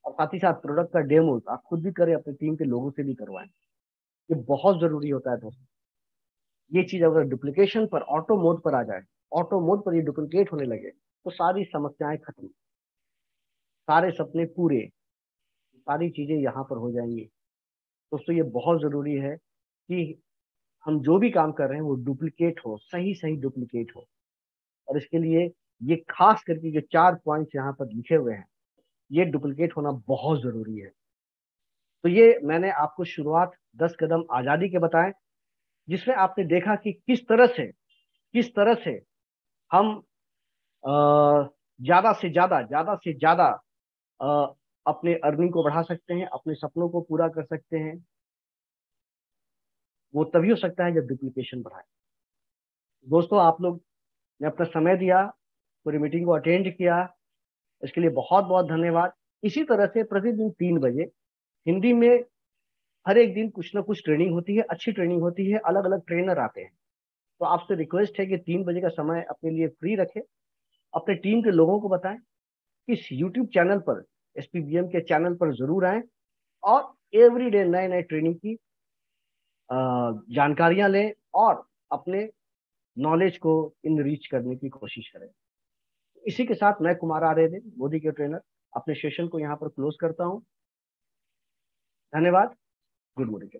और साथ ही साथ प्रोडक्ट का डेमो आप खुद भी करें, अपनी टीम के लोगों से भी करवाएं। ये बहुत जरूरी होता है दोस्तों। ये चीज अगर डुप्लीकेशन पर ऑटो मोड पर आ जाए, ऑटो मोड पर ये डुप्लीकेट होने लगे, तो सारी समस्याएं खत्म, सारे सपने पूरे, सारी चीजें यहाँ पर हो जाएंगी। दोस्तों ये बहुत जरूरी है कि हम जो भी काम कर रहे हैं वो डुप्लीकेट हो, सही सही डुप्लीकेट हो। और इसके लिए ये खास करके जो 4 पॉइंट्स यहाँ पर लिखे हुए हैं, ये डुप्लीकेट होना बहुत जरूरी है। तो ये मैंने आपको शुरुआत 10 कदम आजादी के बताए, जिसमें आपने देखा कि किस तरह से हम ज्यादा से ज्यादा अपने अर्निंग को बढ़ा सकते हैं, अपने सपनों को पूरा कर सकते हैं। वो तभी हो सकता है जब डुप्लीकेशन बढ़ाए। दोस्तों आप लोग ने अपना समय दिया, पूरी मीटिंग को अटेंड किया, इसके लिए बहुत बहुत धन्यवाद। इसी तरह से प्रतिदिन 3 बजे हिंदी में हर एक दिन कुछ ना कुछ ट्रेनिंग होती है, अच्छी ट्रेनिंग होती है, अलग अलग ट्रेनर आते हैं। तो आपसे रिक्वेस्ट है कि 3 बजे का समय अपने लिए फ्री रखें, अपने टीम के लोगों को बताएं, इस यूट्यूब चैनल पर, एसपीबीएम के चैनल पर जरूर आएं, और एवरीडे नए नए ट्रेनिंग की जानकारियां लें और अपने नॉलेज को इनरीच करने की कोशिश करें। इसी के साथ मैं कुमार आर्य मोदी के ट्रेनर अपने सेशन को यहाँ पर क्लोज करता हूँ। धन्यवाद। Good morning.